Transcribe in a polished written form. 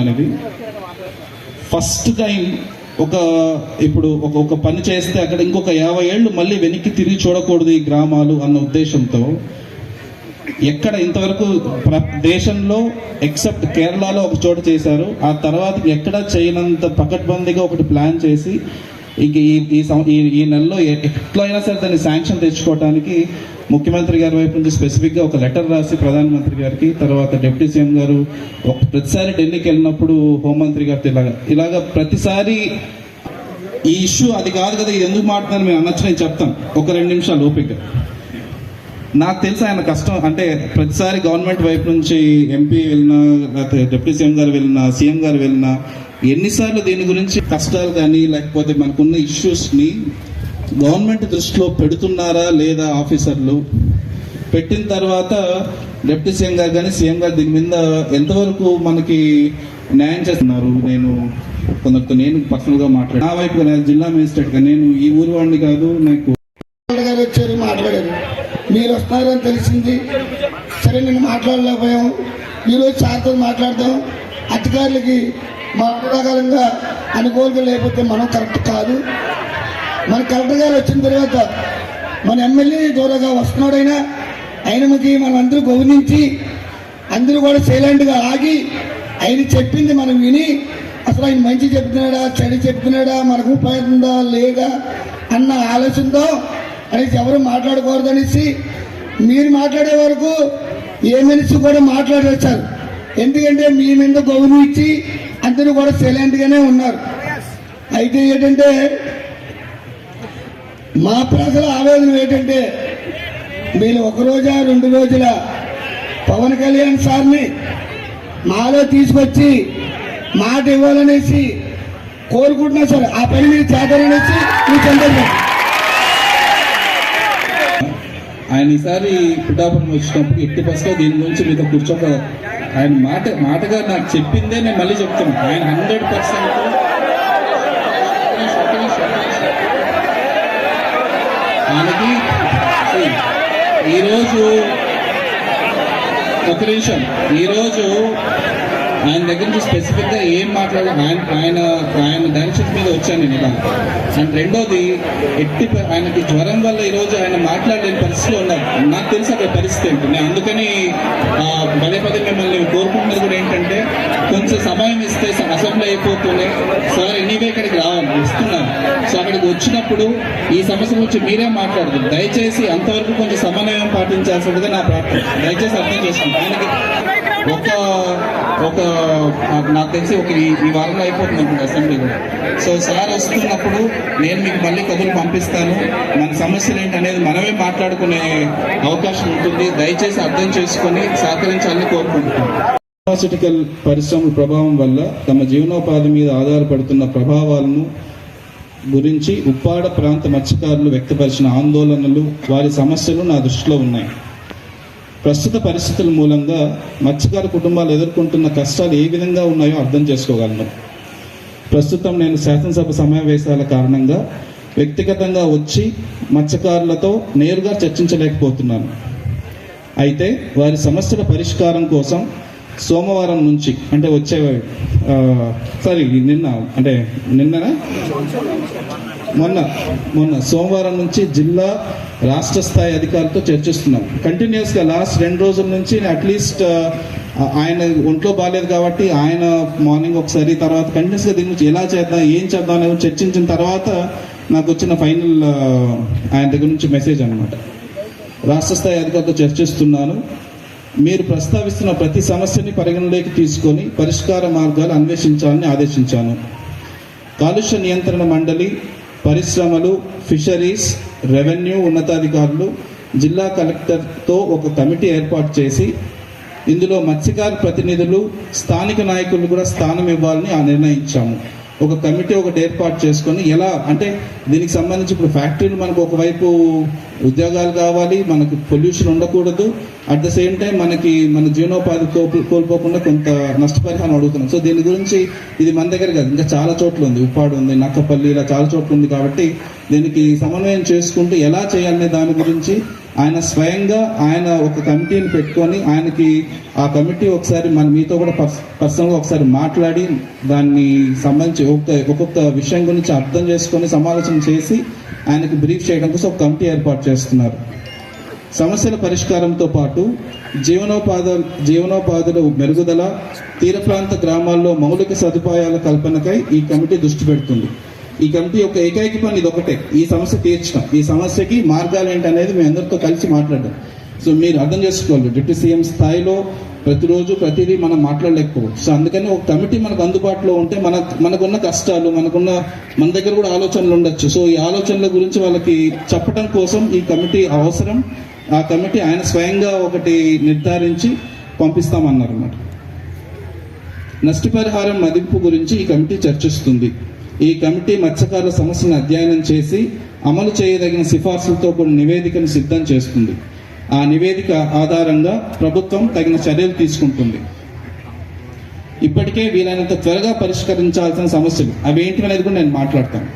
అనేది first time ఇప్పుడు ఒక పని చేస్తే అక్కడ ఇంకొక 50 ఏళ్ళు మళ్ళీ వెనక్కి తిరిగి చూడకూడదు ఈ గ్రామాలు అన్న ఉద్దేశంతో ఎక్కడ ఇంతవరకు దేశంలో ఎక్సెప్ట్ కేరళలో ఒక చోట చేశారు. ఆ తర్వాత ఎక్కడ చేయనంత పకడ్బందీగా ఒకటి ప్లాన్ చేసి ఇంక ఈ నెలలో ఎట్లయినా సరే దాన్ని శాంక్షన్ తెచ్చుకోవడానికి ముఖ్యమంత్రి గారి వైపు నుంచి స్పెసిఫిక్గా ఒక లెటర్ రాసి ప్రధానమంత్రి గారికి, తర్వాత డిప్యూటీ సీఎం గారు ప్రతిసారి ఢిల్లీకి వెళ్ళినప్పుడు హోంమంత్రి గారితో ఇలాగా ప్రతిసారి ఈ ఇష్యూ అది కాదు కదా, ఇది ఎందుకు మాట్లాడుతున్నారు మేము అనొచ్చు. నేను చెప్తాను ఒక 2 నిమిషాలు ఓపిక. నాకు తెలుసు ఆయన కష్టం అంటే ప్రతిసారి గవర్నమెంట్ వైపు నుంచి ఎంపీ వెళ్ళినా, లేకపోతే డిప్యూటీ సీఎం గారు వెళ్ళినా, సీఎం గారు వెళ్ళినా ఎన్నిసార్లు దీని గురించి కష్టాలు కానీ లేకపోతే మనకున్న ఇష్యూస్ని గవర్నమెంట్ దృష్టిలో పెడుతున్నారా లేదా ఆఫీసర్లు, పెట్టిన తర్వాత డిప్యూటీ సీఎం గారు కానీ సీఎం గారు దీని మీద ఎంతవరకు మనకి న్యాయం చేస్తున్నారు. కొందరితో నేను పర్సనల్గా మాట్లాడు, నా వైపు జిల్లా మేజిస్ట్రేట్గా నేను ఈ ఊరు వాడిని కాదు. నాకు వచ్చారు, మాట్లాడారు, మీరు వస్తున్నారని తెలిసింది. సరే నేను మాట్లాడలేకపోయాం. ఈరోజు సార్తో మాట్లాడదాం. అధికారులకి మా రకాలంగా అనుకూలంగా లేకపోతే మనం కరెక్ట్ కాదు. మన కలెక్టర్ గారు వచ్చిన తర్వాత మన ఎమ్మెల్యే దూరంగా వస్తున్నాడైనా ఆయనకి మనం అందరూ గౌరవించి అందరూ కూడా సైలెంట్గా ఆగి ఆయన చెప్పింది మనం విని అసలు ఆయన మంచి చెప్తున్నాడా చెడు చెప్తున్నాడా మనకు ఉపయోగందా లేదా అన్న ఆలోచనతో అనేసి ఎవరు మాట్లాడకూడదనేసి మీరు మాట్లాడే వరకు ఏ మనిషి కూడా మాట్లాడొచ్చారు. ఎందుకంటే మీ మీద గౌరవం ఇచ్చి అందరూ కూడా సైలెంట్గానే ఉన్నారు. అయితే ఏంటంటే మా ప్రజల ఆవేదన ఏంటంటే మీరు 1 రోజా 2 రోజుల పవన్ కళ్యాణ్ సార్ని మాలో తీసుకొచ్చి మాట ఇవ్వాలనేసి కోరుకుంటున్నా సార్. ఆ పని మీరు చేద్దారనేసి మీకు సందర్భం. ఆయన ఈసారి పిఠాపురం వచ్చినప్పుడు ఎట్టి బస్లో దీని గురించి మీతో కూర్చోక ఆయన మాటగా నాకు చెప్పిందే నేను మళ్ళీ చెప్తాను. ఆయన 100% ఆయనకి ఈరోజు ఒక నిమిషం, ఈరోజు ఆయన దగ్గర నుంచి స్పెసిఫిక్గా ఏం మాట్లాడాలి ఆయన డైరెక్షన్స్ మీద వచ్చాను నేను ఇలా. అండ్ రెండోది ఆయనకి జ్వరం వల్ల ఈరోజు ఆయన మాట్లాడలేని పరిస్థితిలో ఉన్నారు. నాకు తెలిసి అక్కడ పరిస్థితి ఏంటి. నేను అందుకని పదే మిమ్మల్ని కోరుకుంటున్నది కూడా ఏంటంటే కొంచెం సమయం ఇస్తే అసెంబ్లీ అయిపోతున్నాయి సార్, ఎనీవే ఇక్కడికి వస్తున్నారు. సో అక్కడికి వచ్చినప్పుడు ఈ సమస్య గురించి మీరే మాట్లాడుతుంది. దయచేసి అంతవరకు కొంచెం సమన్వయం పాటించాల్సిందిగా నా ప్రార్థన. దయచేసి అర్థం చేసుకోండి. ఆయనకి నాకు తెలిసి ఈ వారంలో అయిపోతుంది అనుకుంటా అసెంబ్లీ కూడా. సో సార్ వస్తున్నప్పుడు నేను మీకు మళ్ళీ కబుర్లు పంపిస్తాను. మన సమస్యలు ఏంటనేది మనమే మాట్లాడుకునే అవకాశం ఉంటుంది. దయచేసి అర్థం చేసుకొని సహకరించాలని కోరుకుంటున్నాను. ఫార్మాస్యూటికల్ పరిశ్రమల ప్రభావం వల్ల తమ జీవనోపాధి మీద ఆధారపడుతున్న ప్రభావాలను గురించి ఉప్పాడ ప్రాంత మత్స్యకారులు వ్యక్తపరిచిన ఆందోళనలు, వారి సమస్యలు నా దృష్టిలో ఉన్నాయి. ప్రస్తుత పరిస్థితుల మూలంగా మత్స్యకార కుటుంబాలు ఎదుర్కొంటున్న కష్టాలు ఏ విధంగా ఉన్నాయో అర్థం చేసుకోగలను. ప్రస్తుతం నేను శాసనసభ సమావేశాల కారణంగా వ్యక్తిగతంగా వచ్చి మత్స్యకారులతో నేరుగా చర్చించలేకపోతున్నాను. అయితే వారి సమస్యల పరిష్కారం కోసం సోమవారం నుంచి అంటే మొన్న సోమవారం నుంచి జిల్లా రాష్ట్ర స్థాయి అధికారులతో చర్చిస్తున్నాం. కంటిన్యూస్గా లాస్ట్ 2 రోజుల నుంచి అట్లీస్ట్ ఆయన ఒంట్లో బాగాలేదు కాబట్టి ఆయన మార్నింగ్ ఒకసారి, తర్వాత కంటిన్యూస్గా దీని గురించి ఎలా చేద్దాం ఏం చేద్దాం అనేది చర్చించిన తర్వాత నాకు వచ్చిన ఫైనల్ ఆయన దగ్గర నుంచి మెసేజ్ అనమాట. రాష్ట్ర స్థాయి అధికారులతో చర్చిస్తున్నాను. మీరు ప్రస్తావిస్తున్న ప్రతి సమస్యని పరిగణలోకి తీసుకొని పరిష్కార మార్గాలు అన్వేషించాలని ఆదేశించాను. కాలుష్య నియంత్రణ మండలి, పరిశ్రమలు, ఫిషరీస్, రెవెన్యూ ఉన్నతాధికారులు, జిల్లా కలెక్టర్తో ఒక కమిటీ ఏర్పాటు చేసి ఇందులో మత్స్యకార ప్రతినిధులు, స్థానిక నాయకులు కూడా స్థానం ఇవ్వాలని నిర్ణయించాము. ఒక కమిటీ ఒకటి ఏర్పాటు చేసుకొని ఎలా అంటే దీనికి సంబంధించి ఇప్పుడు ఫ్యాక్టరీలు మనకు ఒకవైపు ఉద్యోగాలు కావాలి, మనకు పొల్యూషన్ ఉండకూడదు, అట్ ద సేమ్ టైం మన జీవనోపాధి కోల్పోకుండా కొంత నష్టపరిహారం అడుగుతున్నాం. సో దీని గురించి ఇది మన దగ్గర కాదు, ఇంకా చాలా చోట్ల ఉంది, ఉప్పాడు ఉంది, నక్కపల్లి, ఇలా చాలా చోట్ల ఉంది. కాబట్టి దీనికి సమన్వయం చేసుకుంటూ ఎలా చేయాలనే దాని గురించి ఆయన స్వయంగా ఆయన ఒక కమిటీని పెట్టుకొని ఆయనకి ఆ కమిటీ ఒకసారి మీతో కూడా పర్సనల్గా ఒకసారి మాట్లాడి దాన్ని సంబంధించి ఒక్కొక్క విషయం గురించి అర్థం చేసుకొని సమాలోచన చేసి ఆయనకి బ్రీఫ్ చేయడం కోసం ఒక కమిటీ ఏర్పాటు చేస్తున్నారు. సమస్యల పరిష్కారంతో పాటు జీవనోపాధుల మెరుగుదల, తీర ప్రాంత గ్రామాల్లో మౌలిక సదుపాయాల కల్పనకై ఈ కమిటీ దృష్టి పెడుతుంది. ఈ కమిటీ యొక్క ఏకైక పని ఇది ఒకటే, ఈ సమస్య తీర్చడం. ఈ సమస్యకి మార్గాలు ఏంటనేది మీ అందరితో కలిసి మాట్లాడడం. సో మీరు అర్థం చేసుకోవాలి, డిప్యూటీ సీఎం స్థాయిలో ప్రతిరోజు ప్రతిదీ మనం మాట్లాడలేకపోవచ్చు. సో అందుకని ఒక కమిటీ మనకు అందుబాటులో ఉంటే మనకున్న కష్టాలు మన దగ్గర కూడా ఆలోచనలు ఉండొచ్చు. సో ఈ ఆలోచనల గురించి వాళ్ళకి చెప్పడం కోసం ఈ కమిటీ అవసరం. ఆ కమిటీ ఆయన స్వయంగా ఒకటి నిర్ధారించి పంపిస్తామన్నారు అన్నమాట. నష్టపరిహారం మదింపు గురించి ఈ కమిటీ చర్చిస్తుంది. ఈ కమిటీ మత్స్యకారుల సమస్యలను అధ్యయనం చేసి అమలు చేయదగిన సిఫార్సులతో కూడిన నివేదికను సిద్ధం చేస్తుంది. ఆ నివేదిక ఆధారంగా ప్రభుత్వం తగిన చర్యలు తీసుకుంటుంది. ఇప్పటికే వీలైనంత త్వరగా పరిష్కరించాల్సిన సమస్యలు అవి ఏంటి అనేది కూడా నేను మాట్లాడతాను.